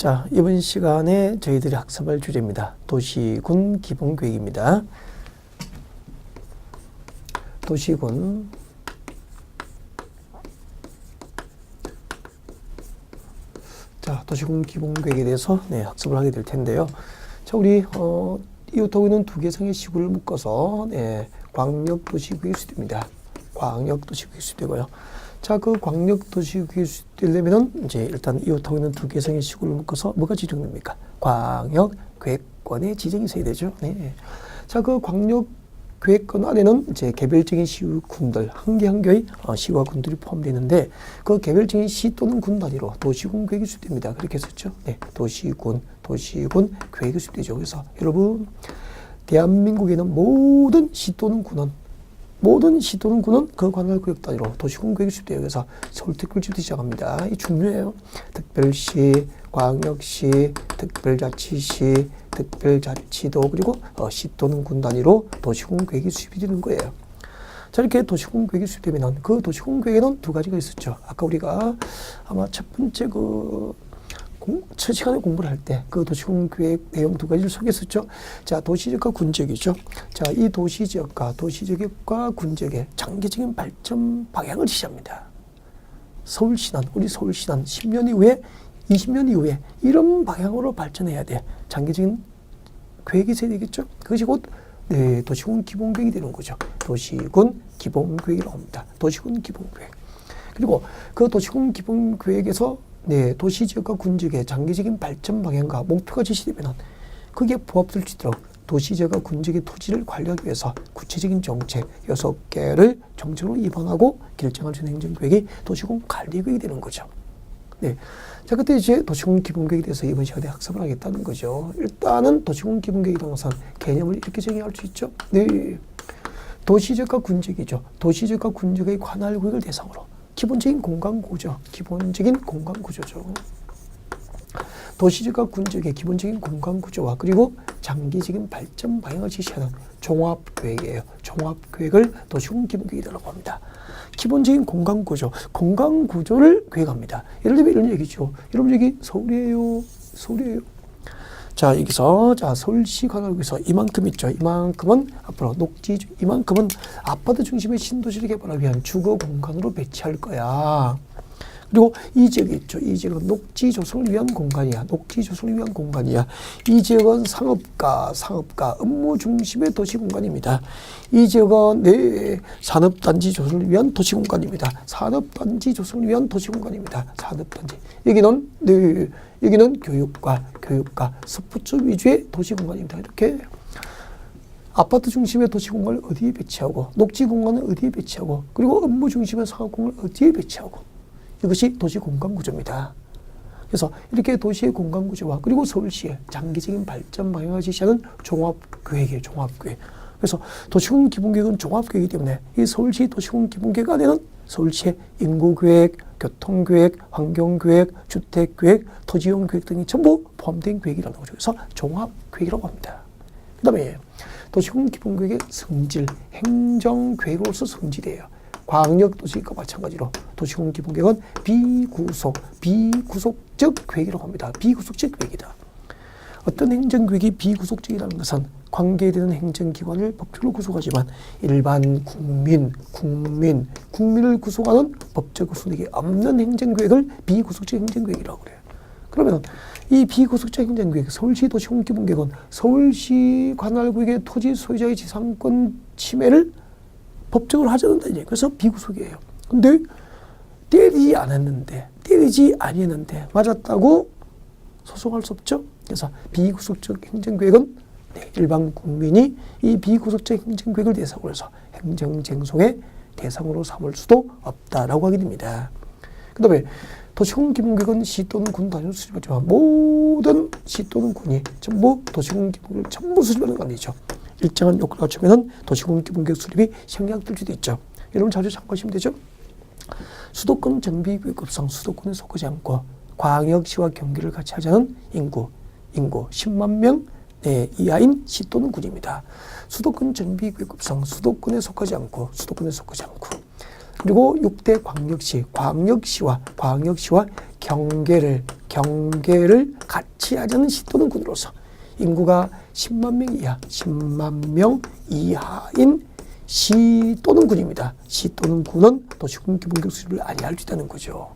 자, 이번 시간에 저희들이 학습할 주제입니다. 도시군 기본계획입니다. 도시군 도시군 기본계획에 대해서 학습을 하게 될 텐데요. 자, 우리 이웃하고 있는 두 개성의 시구를 묶어서 광역도시계획이 수립됩니다. 광역도시계획이 수립되고요. 자, 그 광역도시계획이 수립되려면은 이제 일단 이웃하고 있는 두 개성의 시구를 묶어서 뭐가 지정됩니까? 광역계획권의 지정이 있어야 되죠. 네. 자, 그 광역계획권 안에는 이제 개별적인 시군들 한 개 한 개의 시와 군들이 포함되어 있는데 그 개별적인 시 또는 군 단위로 도시군 계획이 수립됩니다. 그렇게 했었죠. 네, 도시군 계획이 수립되죠. 그래서 여러분 대한민국에는 모든 시 또는 군은 그 관할 구역 단위로 도시군 계획이 수립돼요. 그래서 서울특별시부터 시작합니다. 이 중요해요. 특별시, 광역시, 특별자치시, 특별자치도 그리고 시 또는 군 단위로 도시군 계획이 수립이 되는 거예요. 자, 이렇게 도시군 계획이 수립되면 그 도시군 계획에는 두 가지가 있었죠. 아까 우리가 아마 첫 번째 첫 시간에 공부를 할 때 그 도시군 계획 내용 두 가지를 소개했었죠. 자, 도시지역과 군지역이죠. 자, 이 도시지역과 군지역의 장기적인 발전 방향을 지시합니다. 우리 서울시는 10년 이후에 20년 이후에 이런 방향으로 발전해야 돼. 장기적인 계획이 있어야 되겠죠. 그것이 곧 도시군 기본계획이 되는 거죠. 도시군 기본계획이라고 합니다. 도시군 기본계획. 그리고 그 도시군 기본계획에서 도시지역과 군지역의 장기적인 발전 방향과 목표가 지시되면 그게 부합될 수 있도록 도시지역과 군지역의 토지를 관리하기 위해서 구체적인 정책 6개를 정책으로 입안하고 결정할 수 있는 행정계획이 도시군 관리계획이 되는 거죠. 네. 자, 그때 이제 도시군 기본계획에 대해서 이번 시간에 학습을 하겠다는 거죠. 일단은 도시군 기본계획이라는 것은 개념을 이렇게 정의할 수 있죠. 네. 도시지역과 군지역이죠. 도시지역과 군지역의 관할 구역을 대상으로 기본적인 공간구조죠. 도시지역과 군지역의 기본적인 공간구조와 그리고 장기적인 발전 방향을 지시하는 종합계획이에요. 종합계획을 도시군 기본계획이라고 합니다. 기본적인 공간구조를 계획합니다. 예를 들면 이런 얘기죠. 여러분 여기 서울이에요. 자, 여기서 서울시 관할구에서 이만큼 있죠. 이만큼은 앞으로 이만큼은 아파트 중심의 신도시를 개발하기 위한 주거 공간으로 배치할 거야. 그리고 이 지역이 있죠. 이 지역은 녹지 조성을 위한 공간이야. 이 지역은 상업가 업무 중심의 도시 공간입니다. 이 지역은 산업단지 조성을 위한 도시 공간입니다. 산업단지. 여기는 교육과 스포츠 위주의 도시 공간입니다. 이렇게 아파트 중심의 도시 공간을 어디에 배치하고 녹지 공간을 어디에 배치하고 그리고 업무 중심의 상업 공간을 어디에 배치하고 이것이 도시 공간 구조입니다. 그래서 이렇게 도시의 공간 구조와 그리고 서울시의 장기적인 발전 방향을 지시하는 종합계획이에요. 종합계획. 그래서 도시군 기본계획은 종합계획이기 때문에 이 서울시 도시군 기본계획 안에는 서울시의 인구계획, 교통계획, 환경계획, 주택계획, 토지이용 계획 등이 전부 포함된 계획이라는 거죠. 그래서 종합계획이라고 합니다. 그 다음에 도시군 기본계획의 성질, 행정계획으로서 성질이에요. 광역도시과 마찬가지로 도시군 기본계획은 비구속적 계획이라고 합니다. 비구속적 계획이다. 어떤 행정계획이 비구속적이라는 것은 관계되는 행정기관을 법적으로 구속하지만 일반 국민을 구속하는 법적 구속력이 없는 행정계획을 비구속적 행정계획이라고 그래요. 그러면 이 비구속적 행정계획, 서울시 도시군 기본계획은 서울시 관할구역의 토지 소유자의 지상권 침해를 법적으로 하지 않는다. 그래서 비구속이에요. 근데 때리지 아니었는데 맞았다고 소송할 수 없죠. 그래서 비구속적 행정계획은 일반 국민이 이 비구속적 행정계획을 대상으로 해서 행정쟁송의 대상으로 삼을 수도 없다라고 하게 됩니다. 그 다음에 도시군 기본계획은 시 또는 군 단위로 수립하지만 모든 시 또는 군이 전부 도시군 기본계획을 전부 수립하는 거 아니죠. 일정한 요건을 갖추면 도시군 기본계획 수립이 생략될 수도 있죠. 여러분 자주 참고하시면 되죠. 수도권 정비계획급상 수도권에 속하지 않고 광역시와 경기를 같이 하자는 인구 10만 명 이하인 시 또는 군입니다. 수도권 정비계획급상 수도권에 속하지 않고 그리고 6대 광역시와 경계를 경계를 같이 하자는 시 또는 군으로서 인구가 10만 명 이하, 10만 명 이하인 시 또는 군입니다. 시 또는 군은 도시군 기본계획 수립을 아니할 수 있다는 거죠.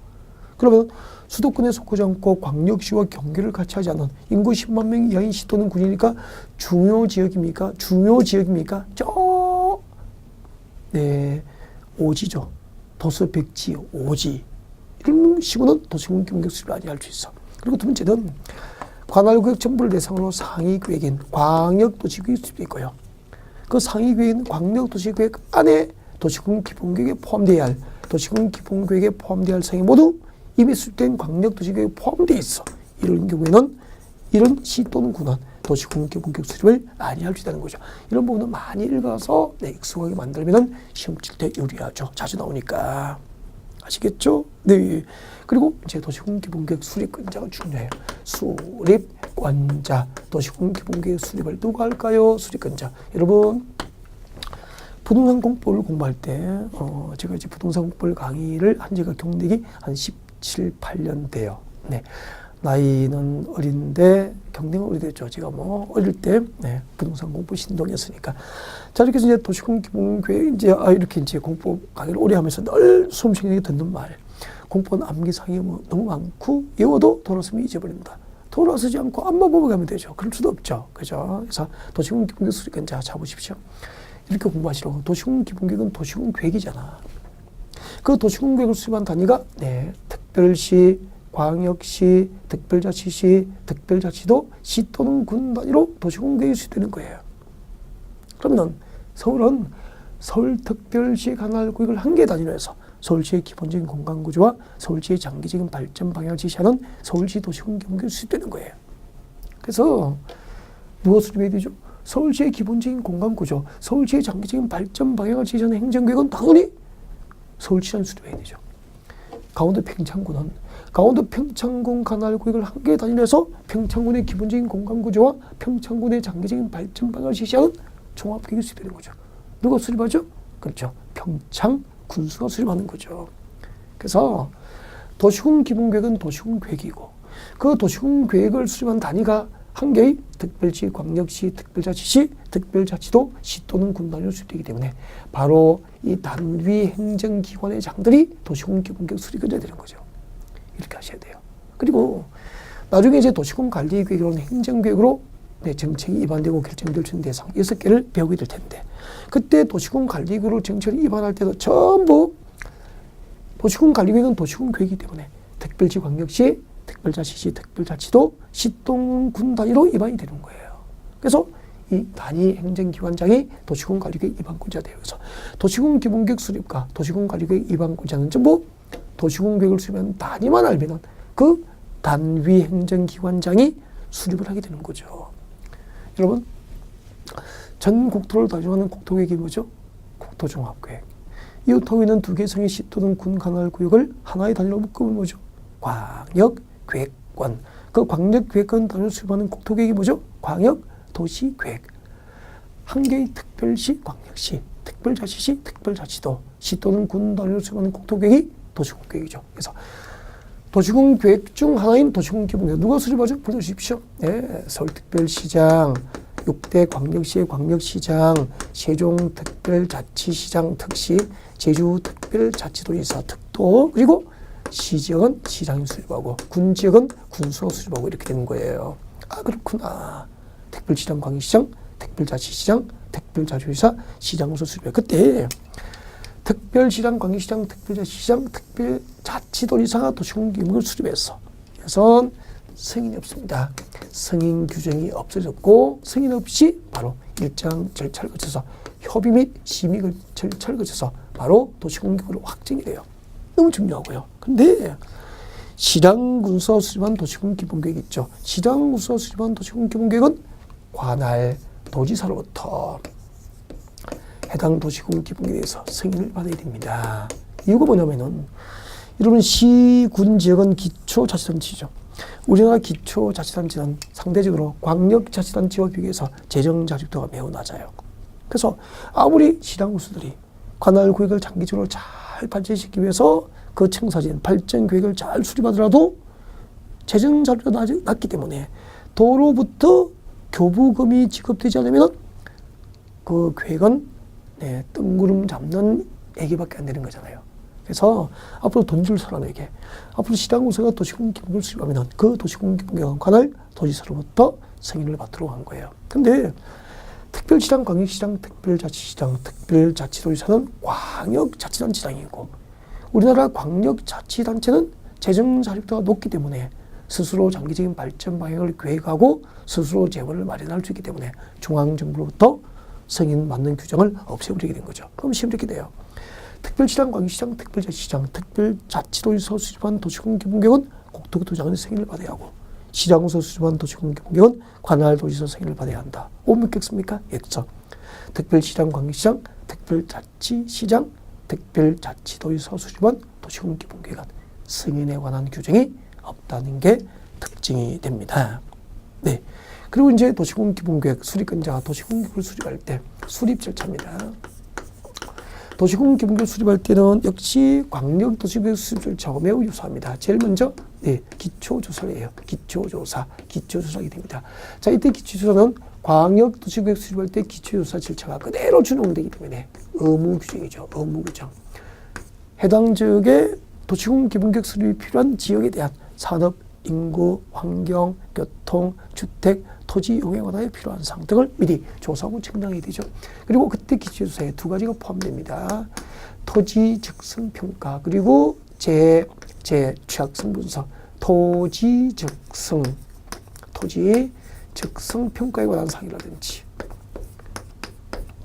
그러면 수도권에 속하지 않고 광역시와 경계를 같이 하지 않은 인구 10만 명 이하인 시 또는 군이니까 중요 지역입니까? 중요 지역입니까? 네, 오지죠. 도서 백지, 오지. 이런 시군은 도시군 기본계획 수립을 아니할 수 있어. 그리고 두 번째는 관할구역 전부를 대상으로 상위계획인 광역도시계획이 수립되어 있고요. 그 상위계획인 광역도시계획 안에 도시군 기본계획에 포함되어야 할 도시군 기본계획에 포함되어야 할 사항이 모두 이미 수립된 광역도시계획에 포함되어 있어. 이런 경우에는 이런 시 또는 군은 도시군 기본계획 수립을 아니할 수 있다는 거죠. 이런 부분은 많이 읽어서 익숙하게 만들면 시험 칠 때 유리하죠. 자주 나오니까. 아시겠죠? 네. 그리고 이제 도시군 기본계획 수립권자가 중요해요. 수립권자. 도시군 기본계획 수립을 누가 할까요? 수립권자. 여러분, 부동산 공법을 공부할 때, 제가 이제 부동산 공법 강의를 한 지가 경력이 한 17, 8년 돼요. 네. 나이는 어린데 경력은 오래됐죠. 제가 뭐 어릴 때 부동산 공부 신동이었으니까. 자, 이렇게 해서 이제 도시군 기본계획 이제 이렇게 이제 공법 강의를 오래 하면서 늘 수험생에게 듣는 말. 공법은 암기사항이 너무 많고 외워도 돌아서면 잊어버립니다. 돌아서지 않고 앞만 보고 가면 되죠. 그럴 수도 없죠. 그죠? 그래서 도시군 기본계획 수립권자 잡으십시오. 이렇게 공부하시라고. 도시군 기본계획은 도시군 계획이잖아. 그 도시군 계획을 수립한 단위가 특별시, 광역시, 특별자치시, 특별자치도 시 또는 군 단위로 도시군 계획이 수립되는 거예요. 그러면 서울은 서울특별시 관할구역을 한 개 단위로 해서 서울시의 기본적인 공간구조와 서울시의 장기적인 발전 방향을 지시하는 서울시 도시군 기본계획이 수립되는 거예요. 그래서 누가 수립해야 되죠? 서울시의 기본적인 공간구조, 서울시의 장기적인 발전 방향을 지시하는 행정계획은 당연히 서울시장이 수립해야 되죠. 강원도 평창군은 강원도 평창군 관할구역을 한 개 단위로 해서 평창군의 기본적인 공간구조와 평창군의 장기적인 발전 방향을 지시하는 종합계획이 수립되는 거죠. 누가 수립하죠? 그렇죠. 평창군수가 수립하는 거죠. 그래서 도시군 기본계획은 도시군 계획이고 그 도시군 계획을 수립한 단위가 한 개의 특별시, 광역시, 특별자치시, 특별자치도 시 또는 군 단위로 수립되기 때문에 바로 이 단위 행정기관의 장들이 도시군 기본계획 수립권자가 되는 거죠. 이렇게 하셔야 돼요. 그리고 나중에 이제 도시군 관리계획이라는 행정계획으로 정책이 입안되고 결정될 수 있는 대상 6개를 배우게 될 텐데 그때 도시군 관리계획으로 정책을 입안할 때도 전부 도시군 관리계획은 도시군 계획이기 때문에 특별시, 광역시, 특별자치시, 특별자치도 시 또는 군 단위로 입안이 되는 거예요. 그래서 이 단위 행정기관장이 도시군 관리계획 입안권자가 돼요. 그래서 도시군 기본계획 수립과 도시군 관리계획 입안권자는 전부 도시군 계획을 수립한 단위만 알면 그 단위 행정기관장이 수립을 하게 되는 거죠. 여러분, 전 국토를 다중하는 국토계획이 뭐죠? 국토종합계획. 이웃하고 있는 두 개의 성의 시 또는 군 관할구역을 하나의 단위로 묶으면 뭐죠? 광역계획권. 그 광역계획권 단위로 수립하는 국토계획이 뭐죠? 광역도시계획. 한 개의 특별시, 광역시, 특별자치시, 특별자치도 시 또는 군 단위로 수립하는 국토계획이 도시군계획이죠. 그래서 도시군 계획 중 하나인 도시군 기본계획 누가 수립하죠? 불러주십시오. 네, 서울특별시장, 6대 광역시의 광역시장, 세종특별자치시장 특시, 제주특별자치도지사 특도, 그리고 시지역은 시장이 수립하고 군지역은 군수가 수립하고 이렇게 되는 거예요. 아, 그렇구나. 특별시장, 광역시장, 특별자치시장, 특별자치도지사, 시장으로서 수립해요. 그때 특별시장, 광역시장, 특별자치시장, 특별자치도지사가 도시군 기본계획을 수립했어. 그래서 승인이 없습니다. 승인 규정이 없어졌고 승인 없이 바로 일정 절차를 거쳐서 협의 및 심의 절차를 거쳐서 바로 도시군 계획으로 확정이 돼요. 너무 중요하고요. 근데 시장군수가 수립한 도시군 기본계획 있죠. 시장군수가 수립한 도시군 기본계획은 관할 도지사로부터 해당 도시군 기본계획에 대해서 승인을 받아야 됩니다. 이유가 뭐냐면은 여러분 시, 군 지역은 기초자치단체죠. 우리나라 기초자치단체는 상대적으로 광역자치단체와 비교해서 재정 자립도가 매우 낮아요. 그래서 아무리 시장군수들이 관할구역을 장기적으로 잘 발전시키기 위해서 그 청사진 발전계획을 잘 수립하더라도 재정 자료가 낮기 때문에 도로부터 교부금이 지급되지 않으면 그 계획은 뜬구름 잡는 얘기밖에 안 되는 거잖아요. 그래서 앞으로 돈줄 사람에게 앞으로 시장공사가 도시공 기본계획을 수립하면 그 도시공 기본계획 관할 도지사로부터 승인을 받도록 한 거예요. 근데 특별시장, 광역시장, 특별자치시장, 특별자치도지사는 광역자치단체장이고 우리나라 광역자치단체는 재정 자립도가 높기 때문에 스스로 장기적인 발전 방향을 계획하고 스스로 재원을 마련할 수 있기 때문에 중앙정부로부터 승인 받는 규정을 없애버리게 된 거죠. 그럼 시험 이렇게 돼요. 특별시장, 광역시장, 특별자치시장, 특별자치도지사 수립한 도시공기본계획은 국토교통장관의 승인을 받아야 하고 시장에서 수립한 도시공기본계획은 관할도지사 승인을 받아야 한다. 옮겼겠습니까? 예죠. 특별시장, 광역시장, 특별자치시장, 특별자치도지사 수립한 도시공기본계획은 승인에 관한 규정이 없다는 게 특징이 됩니다. 네. 그리고 이제 도시공기본계획 수립권자가 도시공기본을 수립할 때 수립 절차입니다. 도시공기본계획 수립할 때는 역시 광역도시계획 수립 절차하고 매우 유사합니다. 제일 먼저 기초조사를 해요. 기초조사하게 됩니다. 자, 이때 기초조사는 광역도시계획 수립할 때 기초조사 절차가 그대로 준용되기 때문에 의무 규정이죠. 의무 규정. 해당 지역의 도시공기본계획 수립이 필요한 지역에 대한 산업, 인구, 환경, 교통, 주택, 토지 이용에 관하여 필요한 사항 등을 미리 조사하고 측량해야 되죠. 그리고 그때 기초조사에 두 가지가 포함됩니다. 토지 적성 평가 그리고 취약성 분석. 토지 적성 평가에 관한 사항이라든지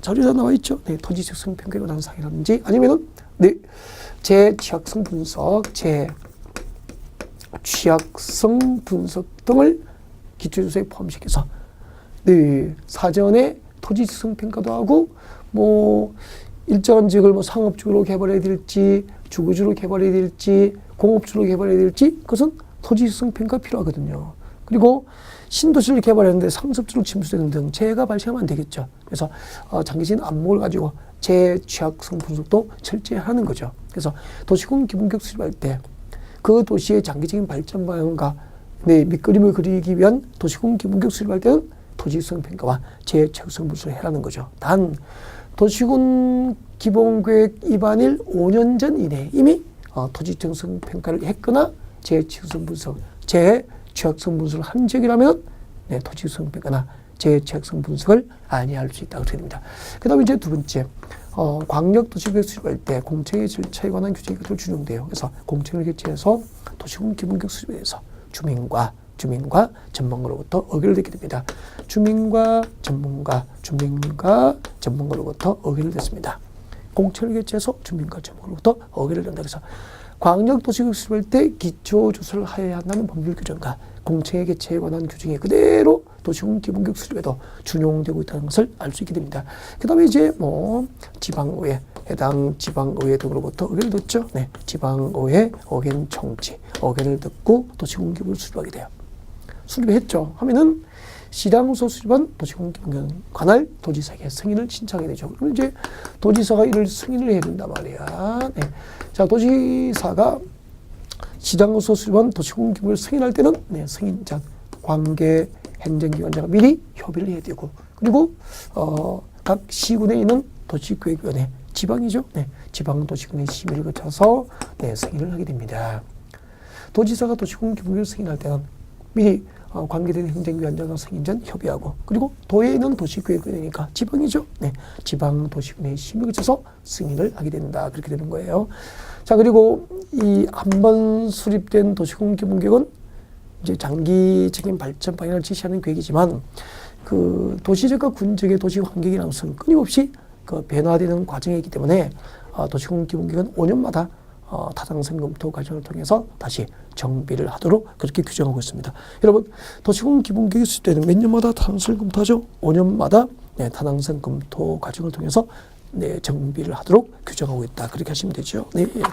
자료에 나와 있죠. 네, 토지 적성 평가에 관한 사항이라든지 아니면은 취약성 분석, 취약성 분석 등을 기초조사에 포함시켜서 사전에 토지 적성 평가도 하고 일정한 지역을 상업지구로 개발해야 될지 주거지로 개발해야 될지 공업지로 개발해야 될지 그것은 토지 적성 평가가 필요하거든요. 그리고 신도시를 개발하는데 상습지로 침수되는 등 재해가 발생하면 안 되겠죠. 그래서 장기적인 안목을 가지고 취약성 분석도 철저히 하는 거죠. 그래서 도시공 기본계획 수립할 때 그 도시의 장기적인 발전 방향과 밑그림을 그리기 위한 도시공 기본계획 수립할 때는 토지성 평가와 취약성 분석을 해라는 거죠. 단 도시군 기본계획 위반일 5년 전 이내에 이미 토지적성 평가를 했거나 취약성 분석을 한 적이라면 토지성 평가나 취약성 분석을 아니할 수 있다 그렇게 됩니다. 그 다음에 이제 두 번째 광역도시계획 수립할 때 공청회 절차에 관한 규정이 그대로 준용돼요. 그래서 공청회를 개최해서 도시군 기본계획 수립에 대해서 주민과 전문가로부터 의견을 듣게 됩니다. 주민과 전문가로부터 의견을 듣습니다. 공청회를 개최해서 주민과 전문가로부터 의견을 듣는다. 그래서 광역도시계획 수립할 때 기초조사를 해야 한다는 법률 규정과 공청회 개최에 관한 규정이 그대로 도시공 기본계획 수립에도 준용되고 있다는 것을 알 수 있게 됩니다. 그 다음에 이제 지방의회, 해당 지방의회 등으로부터 의견을 듣죠. 네, 지방의회 의견 청취, 의견을 듣고 도시공 기본을 수립하게 돼요. 수립했죠. 하면은 시장으로서 수립한 도시공 기본계획 관할 도지사에게 승인을 신청하게 되죠. 그러면 이제 도지사가 이를 승인을 해야 된단 말이야. 네. 자, 도지사가 시장으로서 수립한 도시공 기본을 승인할 때는 승인장, 관계 행정기관장과 미리 협의를 해야 되고 그리고 각 시군에 있는 도시계획위원회, 지방이죠. 지방도시군의 심의를 거쳐서 승인을 하게 됩니다. 도지사가 도시공 기본을 승인할 때는 미리 관계된 행정기관장과 승인 전 협의하고 그리고 도에 있는 도시계획위원회니까 지방이죠. 지방도시군의 심의를 거쳐서 승인을 하게 된다. 그렇게 되는 거예요. 자, 그리고 이 한 번 수립된 도시공 기본계획은 이제 장기적인 발전 방향을 지시하는 계획이지만 그 도시적과 군적의 도시 환경이라는 것은 끊임없이 변화되는 과정이기 때문에 도시공 기본계획은 5년마다 타당성 검토 과정을 통해서 다시 정비를 하도록 그렇게 규정하고 있습니다. 여러분, 도시공 기본계획이 수립되는 몇 년마다 타당성 검토하죠? 5년마다 타당성 검토 과정을 통해서 정비를 하도록 규정하고 있다. 그렇게 하시면 되죠. 네.